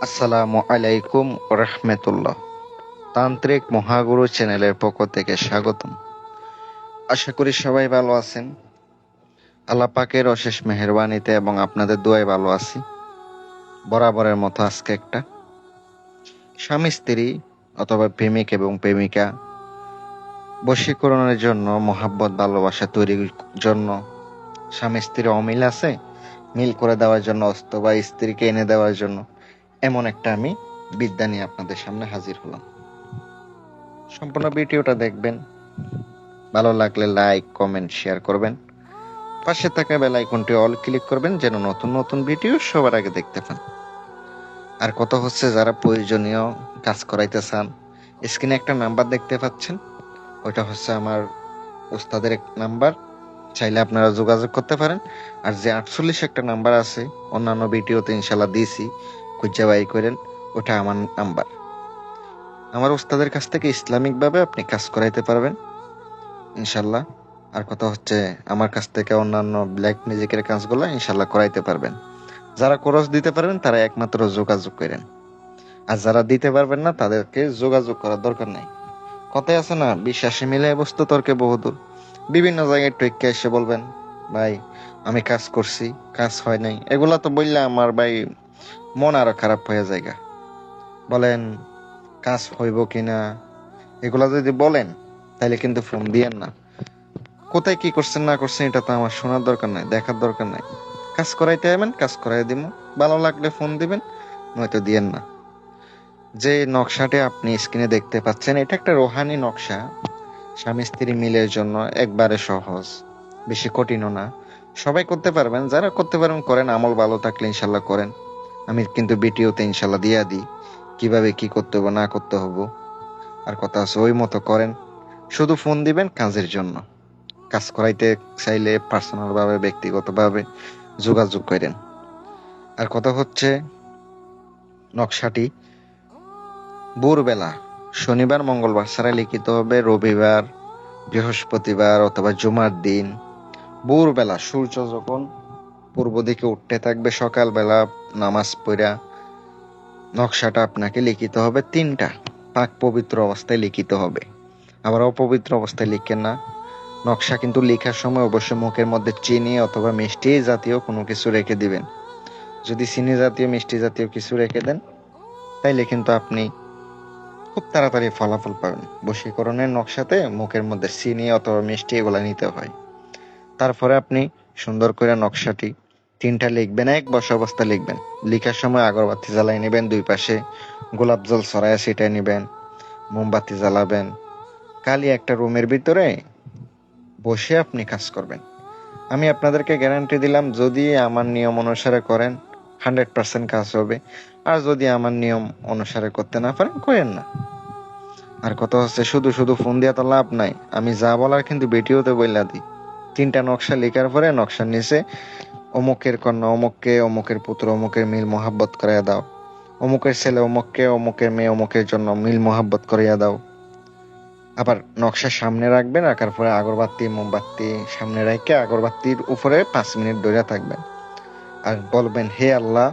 আসসালামু আলাইকুম রহমতুল্লাহ। তান্ত্রিক মহাগুরু চ্যানেলের পক্ষ থেকে স্বাগতম। আশা করি সবাই ভালো আছেন। আল্লাহ পাকের অশেষ মেহেরবানিতে এবং আপনাদের দোয়ায় ভালো আছি। বরাবরের মতো আজকে একটা স্বামী স্ত্রী অথবা প্রেমিক এবং প্রেমিকা বশীকরণের জন্য, মহাব্বত ভালোবাসা তৈরির জন্য, স্বামী স্ত্রীর অমিল আছে, মিল করে দেওয়ার জন্য অথবা স্ত্রীকে এনে দেওয়ার জন্য এমন একটা আমি বিদ্যা নিয়ে আপনাদের সামনে হাজির হলাম। সম্পূর্ণ ভিডিওটা দেখবেন। ভালো লাগলে লাইক, কমেন্ট, শেয়ার করবেন। পাশে থাকা বেল আইকনটি অল ক্লিক করবেন যেন নতুন নতুন ভিডিও সবার আগে দেখতে পান। আর কথা হচ্ছে, যারা প্রয়োজনীয় কাজ করাইতে চান, স্ক্রিনে একটা নাম্বার দেখতে পাচ্ছেন, ওইটা হচ্ছে আমার উস্তাদের এক নাম্বার। চাইলে আপনারা যোগাযোগ করতে পারেন। আর যে 48 একটা নাম্বার আছে, অন্যান্য ভিডিওতে ইনশাল্লাহ দিয়েছি, খুঁজে বাই করেন, ওটা আমার নাম্বার। আমার উস্তাদের কাছ থেকে ইসলামিকভাবে আপনি কাজ করাইতে পারবেন ইনশাল্লাহ। আর কথা হচ্ছে, আমার কাছ থেকে অন্যান্য ব্ল্যাক মিউজিকের কাজগুলো ইনশাল্লাহ করাইতে পারবেন। যারা কোরস দিতে পারবেন তারা একমাত্র যোগাযোগ করেন। আর যারা দিতে পারবেন না তাদেরকে যোগাযোগ করার দরকার নাই। কথায় আছে না, বিশ্বাসে মিলে বস্তু তর্কে বহুদূর। বিভিন্ন জায়গায় টইকে এসে বলবেন, ভাই আমি কাজ করছি, কাজ হয় নাই, এগুলা তো বললে আমার ভাই মন আরো খারাপ হয়ে যায়। বলেন কাজ হইব কিনা, এগুলা যদি বলেন তাহলে কিন্তু ফোন দিয়েন না। কোথায় কি করছেন না করছেন এটা তো আমার শোনার দরকার নাই, দেখার দরকার নাই। কাজ করাইতে যাবেন, কাজ করাই দিব। ভালো লাগলে ফোন দিবেন, নয়তো দিয়েন না। যে নকশাটি আপনি স্ক্রিনে দেখতে পাচ্ছেন, এটা একটা রোহানি নকশা। স্বামী স্ত্রী মিলের জন্য একবারে সহজ, বেশি কঠিনও না। সবাই করতে পারবেন, যারা করতে পারবেন করেন, আমল ভালো থাকলে ইনশাল্লাহ করেন। আমি কিন্তু ভিডিওতে ইনশাল্লাহ দিয়া দিই কিভাবে কি করতে হবে না করতে হবে। আর কথা আছে, ওই মতো করেন। শুধু ফোন দিবেন কাজের জন্য। কাজ করাইতে চাইলে পার্সোনাল ভাবে, ব্যক্তিগতভাবে যোগাযোগ করেন। আর কথা হচ্ছে, নকশাটি ভোরবেলা শনিবার মঙ্গলবার ছাড়া লিখিত হবে রবিবার, বৃহস্পতিবার অথবা জুমার দিন ভোরবেলা সূর্য যখন পূর্ব দিকে উঠতে থাকবে, সকালবেলা নামাজ পড়া নকশাটা আপনাকে লিখিত হবে। 3টা পাক পবিত্র অবস্থায় লিখিত হবে, আবার অপবিত্র অবস্থায় লিখেন না। নকশা কিন্তু লেখার সময় অবশ্যই মুখের মধ্যে চিনি অথবা মিষ্টি জাতীয় কোনো কিছু রেখে দিবেন। যদি চিনি জাতীয় মিষ্টি জাতীয় কিছু রেখে দেন তাইলে কিন্তু আপনি খুব তাড়াতাড়ি ফলাফল পাবেন। বশীকরণের নকশাতে মুখের মধ্যে চিনি অথবা মিষ্টি এগুলা নিতে হয়। তারপরে আপনি সুন্দর করে নকশাটি 3টা লিখবেন, এক বসা অবস্থা লিখবেন। লিখার সময় আগরবাতি জ্বালাই নেবেন, 2 পাশে গোলাপ জল ছড়ায় ছিটায় নেবেন, মোমবাতি জ্বালাবেন। কালি একটা রুমের ভিতরে বসে আপনি কাজ করবেন। আমি আপনাদেরকে গ্যারান্টি দিলাম, যদি আমার নিয়ম অনুসারে করেন 100% কাজ হবে। আর যদি আমার নিয়ম অনুসারে করতে না পারেন, করেন না। আর কথা হচ্ছে, শুধু শুধু ফোন দিয়া তো লাভ নাই। আমি যা বলার কিন্তু ভিডিওতে বইলা দিই। 3টা নকশা লেখার পরে নকশার নিচে অমুকের কন্যা অমুককে, অমুকের পুত্র অমুকের মিল মোহাব্বত করাইয়া দাও, অমুকের ছেলে অমুককে, অমুকের মেয়ে অমুকের জন্য মিল মোহাব্বত করাইয়া দাও। আবার নকশা সামনে রাখবেন, রাখার পরে আগরবাতি মোমবাতি সামনে রেখে আগরবাতির উপরে 5 মিনিট ধরে থাকবেন। আর বলবেন, হে আল্লাহ,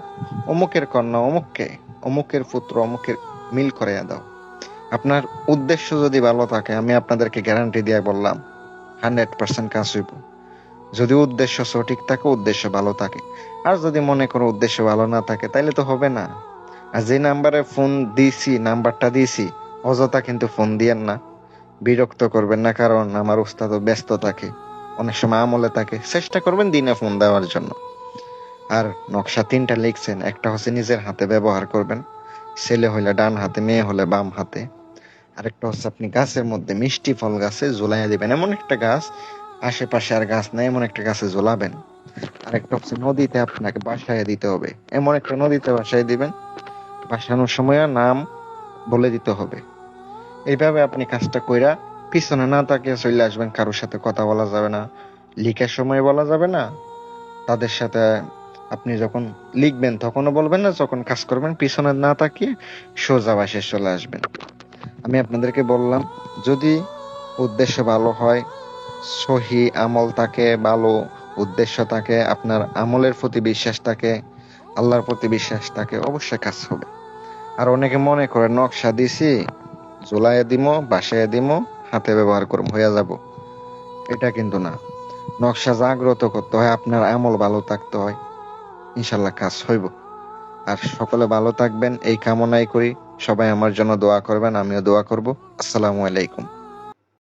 অমুকের কন্যা অমুককে, অমুকের পুত্র অমুকের মিল করাইয়া দাও। আপনার উদ্দেশ্য যদি ভালো থাকে, আমি আপনাদেরকে গ্যারান্টি দিয়ে বললাম 100% কাজ হইব। যদি উদ্দেশ্য সঠিক থাকে, উদ্দেশ্য ভালো থাকে। আর যদি মনে করো উদ্দেশ্য ভালো না থাকে, তাইলে তো হবে না। আর যে নাম্বারে ফোন দিছি, নাম্বারটা দিছি, অযথা কিন্তু ফোন দিয়েন না। বিরক্ত করবেন না, কারণ আমার উস্তাদ ব্যস্ত থাকে, অনেক সময় আমলে থাকে। চেষ্টা করবেন দিনে ফোন দেওয়ার জন্য। আর নকশা 3টা লিখছেন, একটা হচ্ছে নিজের হাতে ব্যবহার করবেন, ছেলে হইলে ডান হাতে, মেয়ে হলে বাম হাতে। আরেকটা হচ্ছে আপনি গাছের মধ্যে, মিষ্টি ফল গাছে ঝুলাইয়া দিবেন। এমন একটা গাছ, আশেপাশে আর গাছ নাই এমন একটা গাছে ঝোলাবেন। আরেকটা হচ্ছে নদীতে আপনাকে বাসায় দিতে হবে, এমন একটা নদীতে বাসায় দিবেন। বাসানোর সময় নাম বলে দিতে হবে। এইভাবে আপনি কাজটা কইরা পিছনে না তাকিয়ে চলে আসবেন। কারোর সাথে কথা বলা যাবে না, লিখার সময় বলা যাবে না। তাদের সাথে আপনি যখন লিখবেন তখনও বলবেন না, যখন কাজ করবেন পিছনে না তাকিয়ে সোজা বাসায় চলে আসবেন। আমি আপনাদেরকে বললাম, যদি উদ্দেশ্য ভালো হয়, সহি আমল থাকে, ভালো উদ্দেশ্য থাকে, আপনার আমলের প্রতি বিশ্বাস থাকে, আল্লাহর প্রতি বিশ্বাস থাকে, অবশ্যই কাজ হবে। আর অনেকে মনে করে নকশা দিছি, ঝুলাইয়া দিমো, বাসায় দিমো, হাতে ব্যবহার করবো, হইয়া যাব। এটা কিন্তু না। নকশা জাগ্রত করতে হয়, আপনার আমল ভালো থাকতে হয়, ইনশাল্লাহ কাজ হইব। আর সকলে ভালো থাকবেন এই কামনাই করি। সবাই আমার জন্য দোয়া করবেন, আমিও দোয়া করব। আসসালামু আলাইকুম।